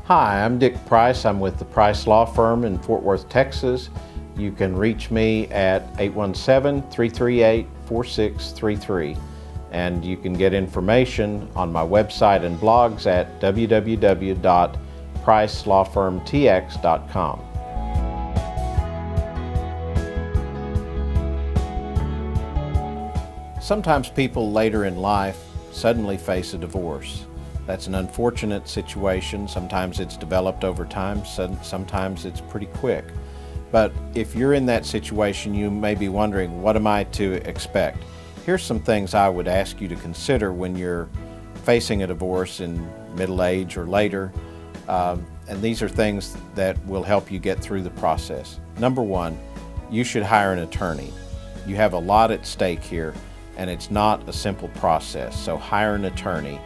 Hi, I'm Dick Price. I'm with the Price Law Firm in Fort Worth, Texas. You can reach me at 817-338-4633. And you can get information on my website and blogs at www.pricelawfirmtx.com. Sometimes people later in life suddenly face a divorce. That's an unfortunate situation. Sometimes it's developed over time, sometimes it's pretty quick. But if you're in that situation, you may be wondering, what am I to expect? Here's some things I would ask you to consider when you're facing a divorce in middle age or later. And these are things that will help you get through the process. Number one, you should hire an attorney. You have a lot at stake here, and it's not a simple process. So hire an attorney.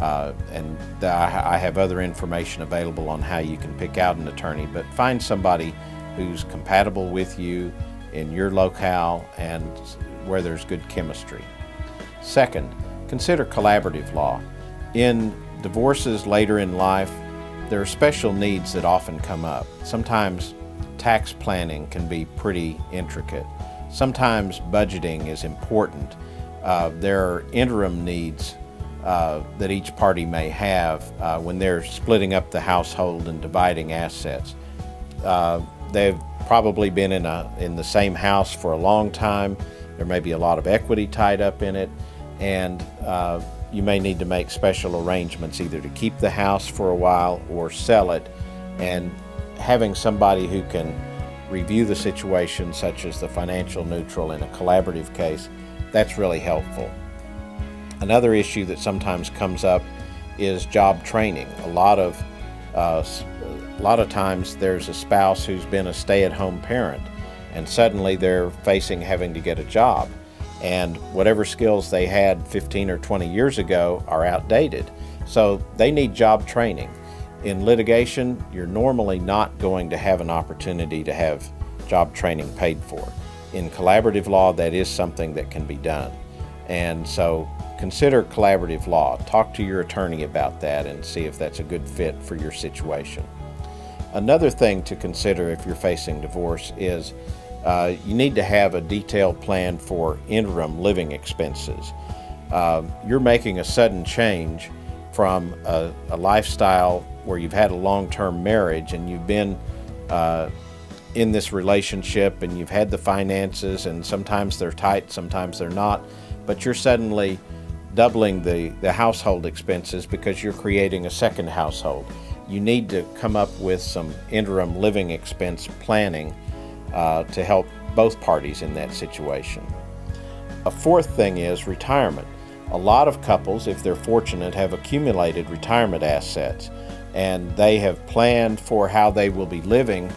I have other information available on how you can pick out an attorney, but find somebody who's compatible with you in your locale and where there's good chemistry. Second, consider collaborative law. In divorces later in life, there are special needs that often come up. Sometimes tax planning can be pretty intricate. Sometimes budgeting is important. There are interim needs that each party may have when they're splitting up the household and dividing assets. They've probably been in the same house for a long time. There may be a lot of equity tied up in it, and you may need to make special arrangements either to keep the house for a while or sell it. And having somebody who can review the situation, such as the financial neutral in a collaborative case, that's really helpful. Another issue that sometimes comes up is job training. A lot of times there's a spouse who's been a stay-at-home parent, and suddenly they're facing having to get a job, and whatever skills they had 15 or 20 years ago are outdated. So they need job training. In litigation, you're normally not going to have an opportunity to have job training paid for. In collaborative law, that is something that can be done. And so consider collaborative law. Talk to your attorney about that and see if that's a good fit for your situation. Another thing to consider if you're facing divorce is you need to have a detailed plan for interim living expenses. You're making a sudden change from a lifestyle where you've had a long-term marriage and you've been in this relationship and you've had the finances, and sometimes they're tight, sometimes they're not, but you're suddenly doubling the household expenses because you're creating a second household. You need to come up with some interim living expense planning to help both parties in that situation. A fourth thing is retirement. A lot of couples, if they're fortunate, have accumulated retirement assets, and they have planned for how they will be living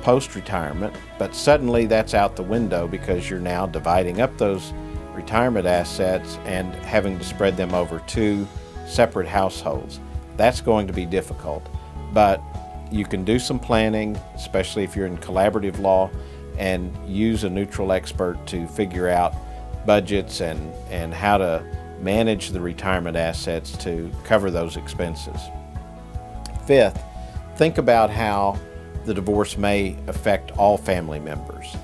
post-retirement, but suddenly that's out the window because you're now dividing up those retirement assets and having to spread them over two separate households. That's going to be difficult, but you can do some planning, especially if you're in collaborative law, and use a neutral expert to figure out budgets and how to manage the retirement assets to cover those expenses. Fifth, think about how the divorce may affect all family members.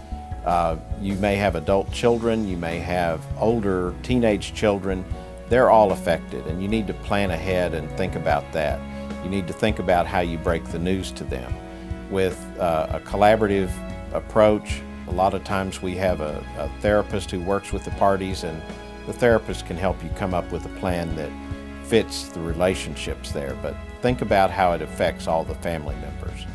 You may have adult children, you may have older teenage children. They're all affected, and you need to plan ahead and think about that. You need to think about how you break the news to them. With a collaborative approach, a lot of times we have a therapist who works with the parties, and the therapist can help you come up with a plan that fits the relationships there, but think about how it affects all the family members.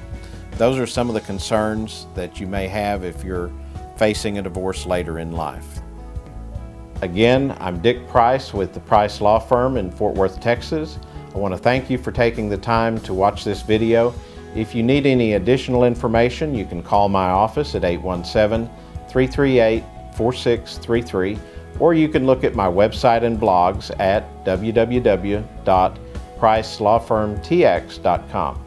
Those are some of the concerns that you may have if you're facing a divorce later in life. Again, I'm Dick Price with the Price Law Firm in Fort Worth, Texas. I want to thank you for taking the time to watch this video. If you need any additional information, you can call my office at 817-338-4633, or you can look at my website and blogs at www.pricelawfirmtx.com.